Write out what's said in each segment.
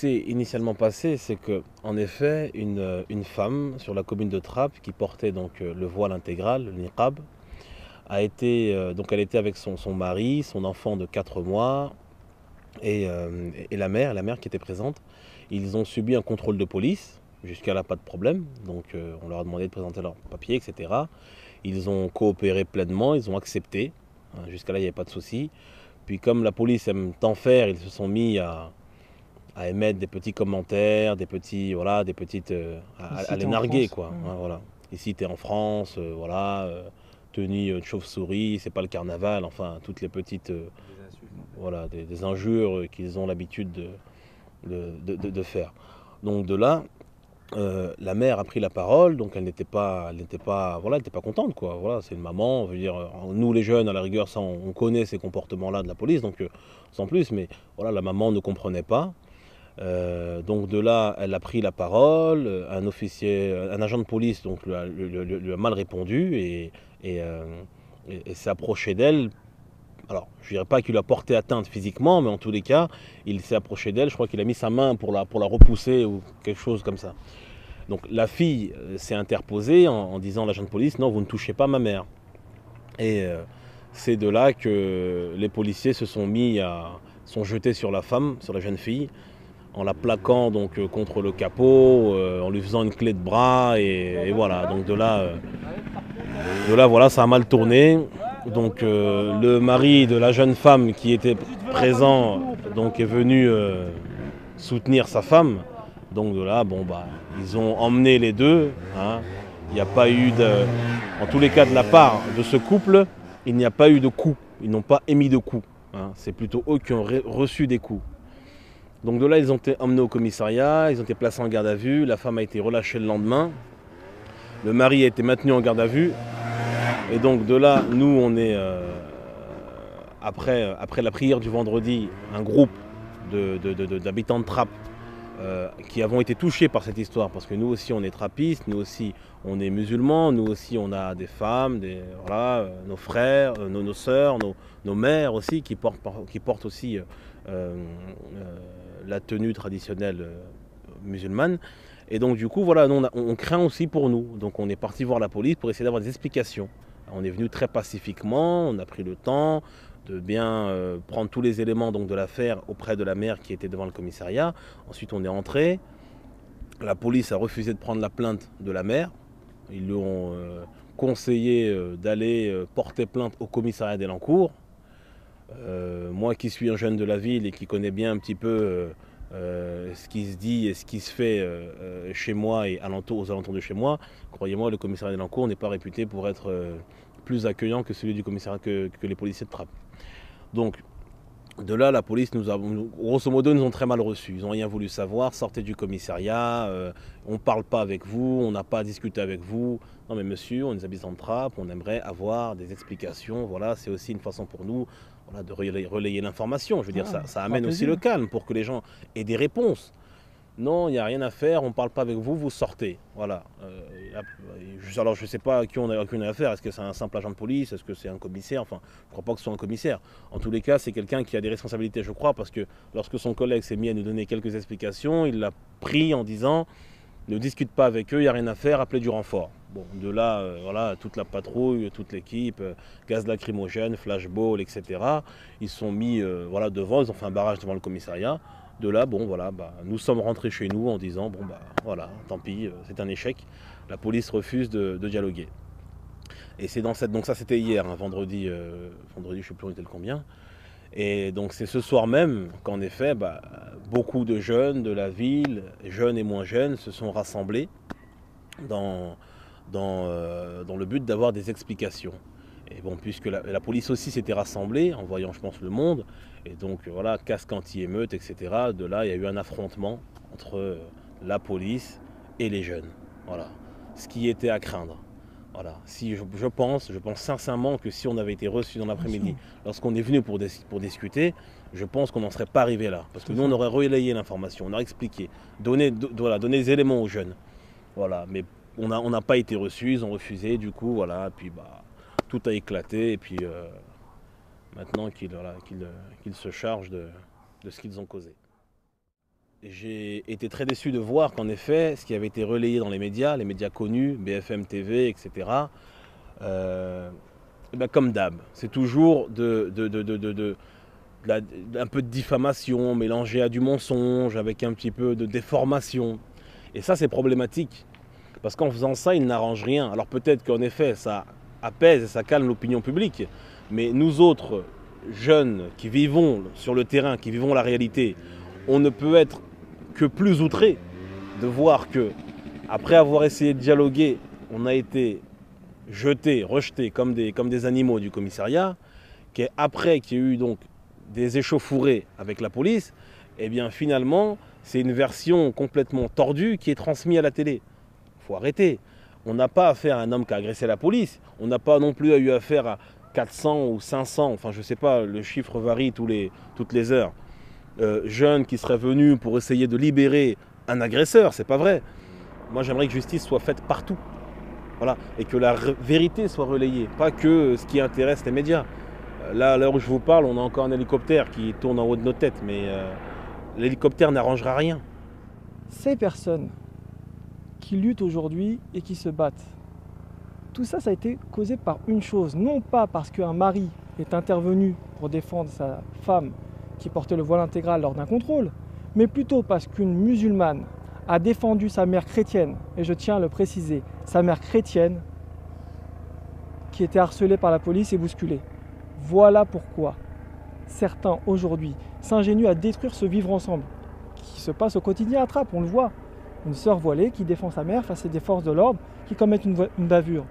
C'est initialement passé, c'est que, en effet, une femme sur la commune de Trappes qui portait donc le voile intégral, le niqab, donc elle était avec son mari, son enfant de 4 mois et la mère qui était présente. Ils ont subi un contrôle de police, jusqu'à là pas de problème, donc on leur a demandé de présenter leurs papiers, etc. Ils ont coopéré pleinement, ils ont accepté, hein, jusqu'à là il n'y avait pas de souci. Puis comme la police aime tant faire, ils se sont mis à émettre des petits commentaires, voilà, des petites, à Ici, tu les es en narguer, France. quoi, hein, voilà. Ici, tu es en France, voilà, tenue de chauve-souris, c'est pas le carnaval, enfin, toutes les petites, Des insultes en fait. voilà, des injures qu'ils ont l'habitude de faire. Donc de là, la mère a pris la parole, donc voilà, elle n'était pas contente, quoi. Voilà, c'est une maman, on veut dire, nous les jeunes, à la rigueur, ça, on connaît ces comportements-là de la police, donc sans plus, mais voilà, la maman ne comprenait pas. Donc de là, elle a pris la parole, un officier, un agent de police donc lui a mal répondu et s'est approché d'elle. Alors, je ne dirais pas qu'il lui a porté atteinte physiquement, mais en tous les cas, il s'est approché d'elle. Je crois qu'il a mis sa main pour la repousser ou quelque chose comme ça. Donc la fille s'est interposée en disant à l'agent de police, non, vous ne touchez pas ma mère. Et c'est de là que les policiers sont jetés sur la femme, sur la jeune fille, en la plaquant donc contre le capot, en lui faisant une clé de bras et voilà. Donc de là voilà, ça a mal tourné. Donc le mari de la jeune femme qui était présent donc est venu soutenir sa femme. Donc de là, bon bah, ils ont emmené les deux, hein. Il n'y a pas eu en tous les cas de la part de ce couple, il n'y a pas eu de coups. Ils n'ont pas émis de coups, hein. C'est plutôt eux qui ont reçu des coups. Donc de là, ils ont été emmenés au commissariat, ils ont été placés en garde à vue, la femme a été relâchée le lendemain, le mari a été maintenu en garde à vue, et donc de là, nous, on est, après la prière du vendredi, un groupe d'habitants de Trappes qui avons été touchés par cette histoire, parce que nous aussi, on est trappistes, nous aussi, on est musulmans, nous aussi, on a des femmes, voilà, nos frères, nos sœurs, nos mères aussi, qui portent aussi euh, la tenue traditionnelle musulmane. Et donc du coup, voilà, nous, on craint aussi pour nous. Donc on est parti voir la police pour essayer d'avoir des explications. On est venu très pacifiquement, on a pris le temps de bien prendre tous les éléments donc, de l'affaire auprès de la mère qui était devant le commissariat. Ensuite, on est entré. La police a refusé de prendre la plainte de la mère. Ils lui ont conseillé d'aller porter plainte au commissariat d'Elancourt. Moi qui suis un jeune de la ville et qui connais bien un petit peu ce qui se dit et ce qui se fait chez moi et aux alentours de chez moi, croyez-moi, le commissariat d'Elancourt n'est pas réputé pour être plus accueillant que celui du commissariat que les policiers de Trappes. Donc de là, la police grosso modo, nous ont très mal reçus. Ils n'ont rien voulu savoir, sortez du commissariat, on ne parle pas avec vous, on n'a pas à discuter avec vous. Non mais monsieur, on est habitants de Trappes, on aimerait avoir des explications. Voilà, c'est aussi une façon pour nous, voilà, de relayer l'information. Je veux dire, Ah, ça fera amène aussi le plaisir. calme pour que les gens aient des réponses. Non, il n'y a rien à faire, on ne parle pas avec vous, vous sortez. Voilà. Alors je ne sais pas à qui on a affaire. Est-ce que c'est un simple agent de police? Est-ce que c'est un commissaire? Enfin, je ne crois pas que ce soit un commissaire. En tous les cas, c'est quelqu'un qui a des responsabilités, je crois, parce que lorsque son collègue s'est mis à nous donner quelques explications, il l'a pris en disant ne discute pas avec eux, il n'y a rien à faire, appelez du renfort. Bon, de là, voilà, toute la patrouille, toute l'équipe, gaz lacrymogène, flashball, etc. Ils sont mis voilà, devant, ils ont fait un barrage devant le commissariat. De là, bon, voilà, bah, nous sommes rentrés chez nous en disant, bon, bah, voilà, tant pis, c'est un échec. La police refuse de dialoguer. Et c'est donc ça c'était hier, hein, vendredi, je ne sais plus on était le combien. Et donc c'est ce soir même qu'en effet, bah, beaucoup de jeunes de la ville, jeunes et moins jeunes, se sont rassemblés dans, dans le but d'avoir des explications. Et bon, puisque la police aussi s'était rassemblée en voyant, je pense, le monde, et donc voilà, casque anti-émeute, etc. De là, il y a eu un affrontement entre la police et les jeunes. Voilà, ce qui était à craindre. Voilà. Si je pense sincèrement que si on avait été reçu dans Bien sûr, l'après-midi, lorsqu'on est venu pour discuter, je pense qu'on n'en serait pas arrivé là. Parce que tout à nous, on fait. aurait relayé l'information, on aurait expliqué, donné des éléments aux jeunes. Voilà, mais on n'a pas été reçus, ils ont refusé, du coup, voilà, et puis bah, tout a éclaté, et puis maintenant qu'ils se chargent de ce qu'ils ont causé. J'ai été très déçu de voir qu'en effet, ce qui avait été relayé dans les médias connus, BFM TV, etc., comme d'hab, c'est toujours un peu de diffamation mélangée à du mensonge, avec un petit peu de déformation. Et ça, c'est problématique. Parce qu'en faisant ça, il n'arrange rien. Alors peut-être qu'en effet, ça apaise et ça calme l'opinion publique. Mais nous autres, jeunes, qui vivons sur le terrain, qui vivons la réalité, on ne peut être que plus outrés de voir que, après avoir essayé de dialoguer, on a été jetés, rejetés comme des animaux du commissariat, qu'après qu'il y a eu donc des échauffourées avec la police, et bien finalement, c'est une version complètement tordue qui est transmise à la télé. Il faut arrêter. On n'a pas affaire à un homme qui a agressé la police, on n'a pas non plus eu affaire à 400 ou 500, enfin je ne sais pas, le chiffre varie toutes les heures. Jeunes qui seraient venus pour essayer de libérer un agresseur, c'est pas vrai. Moi j'aimerais que justice soit faite partout. Voilà. Et que la vérité soit relayée, pas que ce qui intéresse les médias. Là, à l'heure où je vous parle, on a encore un hélicoptère qui tourne en haut de nos têtes, mais l'hélicoptère n'arrangera rien. Ces personnes qui luttent aujourd'hui et qui se battent, tout ça, ça a été causé par une chose, non pas parce qu'un mari est intervenu pour défendre sa femme qui portait le voile intégral lors d'un contrôle, mais plutôt parce qu'une musulmane a défendu sa mère chrétienne, et je tiens à le préciser, sa mère chrétienne qui était harcelée par la police et bousculée. Voilà pourquoi certains aujourd'hui s'ingénuent à détruire ce vivre ensemble qui se passe au quotidien à Trappes, on le voit. Une sœur voilée qui défend sa mère face à des forces de l'ordre qui commettent une bavure.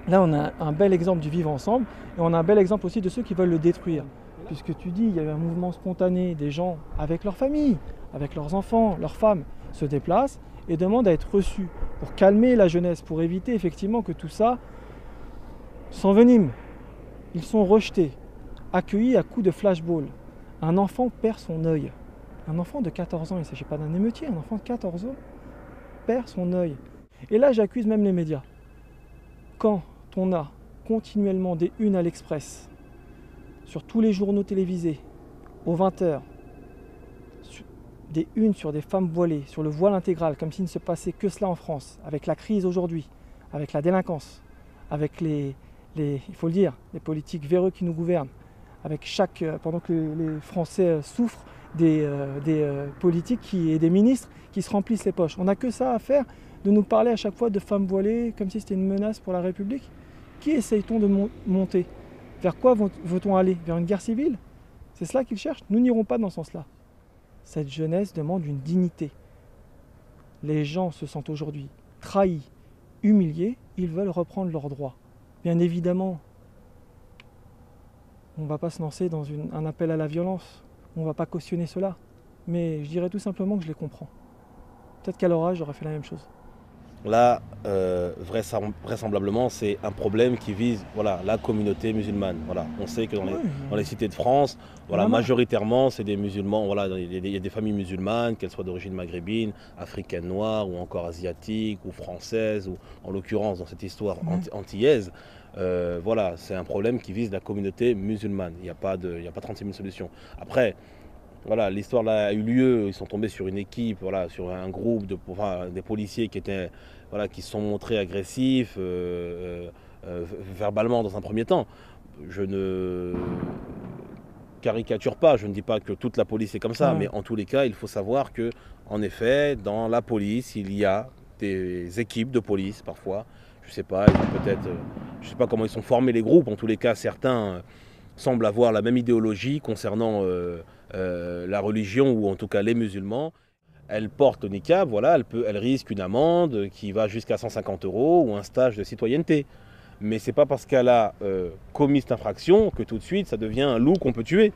Là, on a un bel exemple du vivre ensemble et on a un bel exemple aussi de ceux qui veulent le détruire. Puisque tu dis, il y a eu un mouvement spontané, des gens avec leur famille, avec leurs enfants, leurs femmes, se déplacent et demandent à être reçus pour calmer la jeunesse, pour éviter effectivement que tout ça s'envenime. Ils sont rejetés, accueillis à coups de flashball. Un enfant perd son œil. Un enfant de 14 ans, il ne s'agit pas d'un émeutier, un enfant de 14 ans perd son œil. Et là, j'accuse même les médias. Quand on a continuellement des unes à l'Express, sur tous les journaux télévisés, aux 20h, des unes sur des femmes voilées, sur le voile intégral, comme s'il ne se passait que cela en France, avec la crise aujourd'hui, avec la délinquance, avec il faut le dire, les politiques véreux qui nous gouvernent, avec pendant que les Français souffrent des politiques et des ministres qui se remplissent les poches. On n'a que ça à faire, de nous parler à chaque fois de femmes voilées, comme si c'était une menace pour la République. Qui essaye-t-on de monter? Vers quoi veut-on aller? Vers une guerre civile? C'est cela qu'ils cherchent? Nous n'irons pas dans ce sens-là. Cette jeunesse demande une dignité. Les gens se sentent aujourd'hui trahis, humiliés, ils veulent reprendre leurs droits. Bien évidemment, on ne va pas se lancer dans un appel à la violence, on ne va pas cautionner cela, mais je dirais tout simplement que je les comprends. Peut-être qu'à leur âge, j'aurais fait la même chose. Là, vraisemblablement, c'est un problème qui vise la communauté musulmane. Voilà. On sait que dans les cités de France, majoritairement, c'est des musulmans. Voilà, il y a des familles musulmanes, qu'elles soient d'origine maghrébine, africaine noire, ou encore asiatique, ou française, ou en l'occurrence dans cette histoire antillaise. Voilà, c'est un problème qui vise la communauté musulmane. Il n'y a pas 36 000 solutions. Après, voilà, l'histoire là a eu lieu, ils sont tombés sur une équipe, sur un groupe des policiers qui se sont montrés agressifs verbalement dans un premier temps. Je ne caricature pas, je ne dis pas que toute la police est comme ça, mais en tous les cas, il faut savoir que, en effet, dans la police, il y a des équipes de police parfois. Je sais pas, je sais pas comment ils sont formés les groupes. En tous les cas, certains semblent avoir la même idéologie concernant la religion ou en tout cas les musulmans. Elle porte le niqab, voilà, elle risque une amende qui va jusqu'à 150 € ou un stage de citoyenneté. Mais c'est pas parce qu'elle a commis cette infraction que tout de suite ça devient un loup qu'on peut tuer,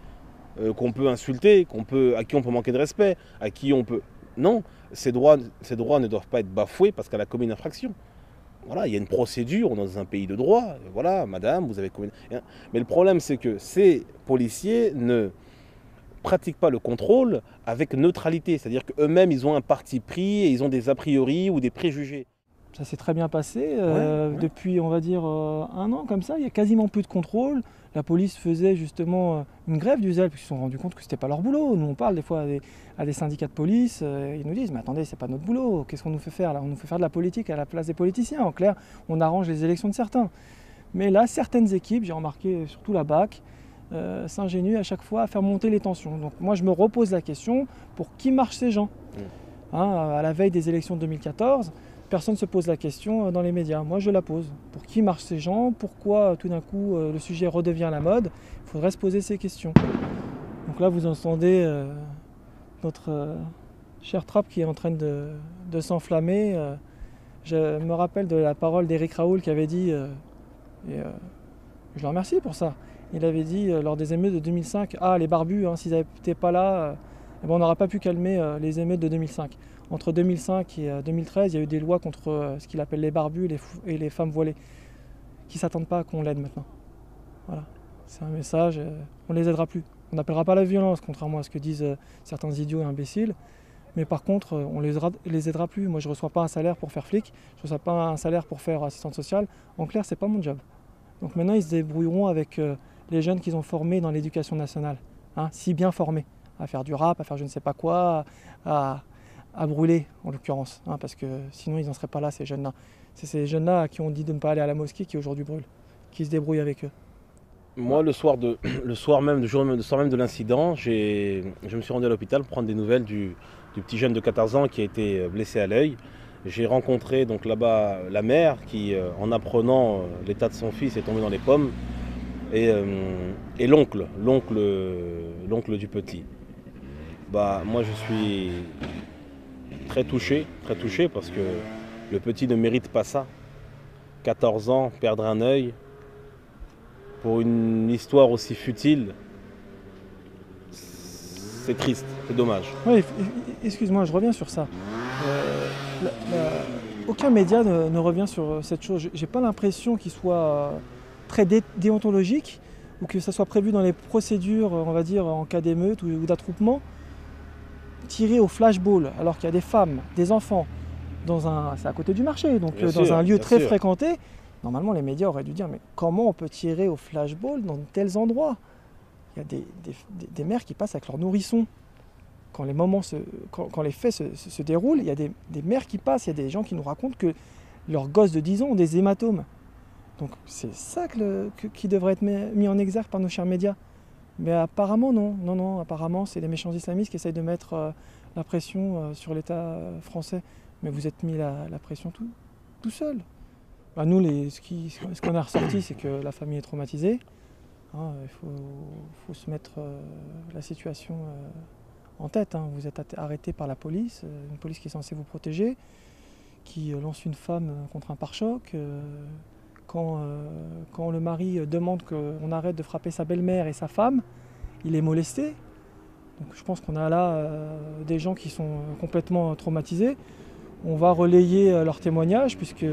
qu'on peut insulter, à qui on peut manquer de respect, à qui on peut... Non, ces droits ne doivent pas être bafoués parce qu'elle a commis une infraction. Voilà, il y a une procédure, on est dans un pays de droit. Voilà, madame, vous avez commis... Mais le problème, c'est que ces policiers ne pratiquent pas le contrôle avec neutralité. C'est-à-dire qu'eux-mêmes, ils ont un parti pris et ils ont des a priori ou des préjugés. Ça s'est très bien passé. Ouais. Depuis, on va dire, 1 an, comme ça, il y a quasiment plus de contrôle. La police faisait justement une grève du zèle, parce qu'ils se sont rendus compte que c'était pas leur boulot. Nous, on parle des fois à des syndicats de police, ils nous disent, mais attendez, c'est pas notre boulot, qu'est-ce qu'on nous fait faire là? On nous fait faire de la politique à la place des politiciens. En clair, on arrange les élections de certains. Mais là, certaines équipes, j'ai remarqué surtout la BAC, s'ingénuent à chaque fois à faire monter les tensions. Donc moi, je me repose la question, pour qui marchent ces gens? À la veille des élections de 2014, personne ne se pose la question dans les médias. Moi, je la pose. Pour qui marchent ces gens? Pourquoi tout d'un coup le sujet redevient à la mode? Il faudrait se poser ces questions. Donc là, vous entendez notre cher Trapp qui est en train de s'enflammer. Je me rappelle de la parole d'Éric Raoul qui avait dit, et je le remercie pour ça, il avait dit lors des émeutes de 2005, ah les barbus, s'ils n'étaient pas là, eh ben, on n'aura pas pu calmer les émeutes de 2005. Entre 2005 et 2013, il y a eu des lois contre ce qu'il appelle les barbus et les femmes voilées, qui ne s'attendent pas à qu'on l'aide maintenant. Voilà, c'est un message, on ne les aidera plus. On n'appellera pas la violence, contrairement à ce que disent certains idiots et imbéciles. Mais par contre, on les aidera plus. Moi, je ne reçois pas un salaire pour faire flic, je ne reçois pas un salaire pour faire assistante sociale. En clair, c'est pas mon job. Donc maintenant, ils se débrouilleront avec les jeunes qu'ils ont formés dans l'éducation nationale, si bien formés, à faire du rap, à faire je ne sais pas quoi, à brûler en l'occurrence, parce que sinon ils n'en seraient pas là, ces jeunes-là. C'est ces jeunes-là à qui on dit de ne pas aller à la mosquée qui aujourd'hui brûlent, qui se débrouillent avec eux. Moi, le soir même de l'incident, je me suis rendu à l'hôpital pour prendre des nouvelles du petit jeune de 14 ans qui a été blessé à l'œil. J'ai rencontré donc là-bas la mère qui, en apprenant l'état de son fils, est tombée dans les pommes, et l'oncle du petit. Moi, je suis très touché parce que le petit ne mérite pas ça. 14 ans, perdre un œil pour une histoire aussi futile, c'est triste, c'est dommage. Oui, excuse-moi, je reviens sur ça. Aucun média ne revient sur cette chose. J'ai pas l'impression qu'il soit très déontologique ou que ça soit prévu dans les procédures, on va dire, en cas d'émeute ou d'attroupement, tirer au flashball alors qu'il y a des femmes, des enfants, c'est à côté du marché, donc dans un lieu très fréquenté. Normalement, les médias auraient dû dire, mais comment on peut tirer au flashball dans de tels endroits? Il y a des mères qui passent avec leurs nourrissons. Quand les faits se déroulent, il y a des mères qui passent, il y a des gens qui nous racontent que leurs gosses de 10 ans ont des hématomes. Donc c'est ça qui devrait être mis en exergue par nos chers médias. Mais apparemment non. Non, apparemment c'est les méchants islamistes qui essayent de mettre la pression sur l'État français. Mais vous êtes mis la pression tout seul. Nous, ce qu'on a ressorti, c'est que la famille est traumatisée. Il faut se mettre la situation en tête. Vous êtes arrêté par la police, une police qui est censée vous protéger, qui lance une femme contre un pare-choc. Quand le mari demande qu'on arrête de frapper sa belle-mère et sa femme, il est molesté. Donc je pense qu'on a là des gens qui sont complètement traumatisés. On va relayer leurs témoignages puisque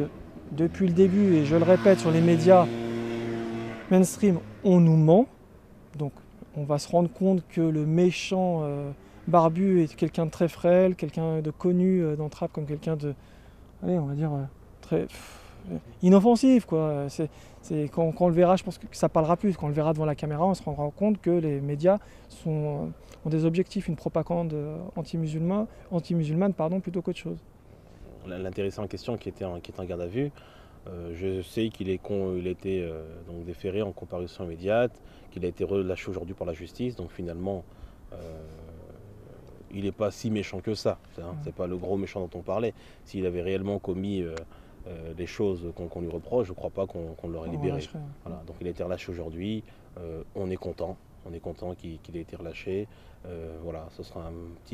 depuis le début, et je le répète sur les médias mainstream, on nous ment. Donc on va se rendre compte que le méchant barbu est quelqu'un de très frêle, quelqu'un de connu dans Trapp comme quelqu'un de, allez, on va dire, très inoffensif, quoi. Quand on le verra, je pense que ça parlera plus. Quand on le verra devant la caméra, on se rendra compte que les médias ont des objectifs, une propagande anti-musulmane, plutôt qu'autre chose. L'intéressant en question qui est en garde à vue, je sais qu'il a été donc déféré en comparution immédiate, qu'il a été relâché aujourd'hui par la justice, donc finalement il n'est pas si méchant que ça. C'est pas le gros méchant dont on parlait. S'il avait réellement commis les choses qu'on lui reproche, je ne crois pas qu'on l'aurait libéré. Voilà, donc il a été relâché aujourd'hui, on est content qu'il ait été relâché. Voilà,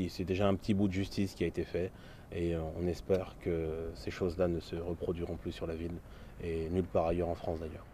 c'est déjà un petit bout de justice qui a été fait et on espère que ces choses-là ne se reproduiront plus sur la ville et nulle part ailleurs en France d'ailleurs.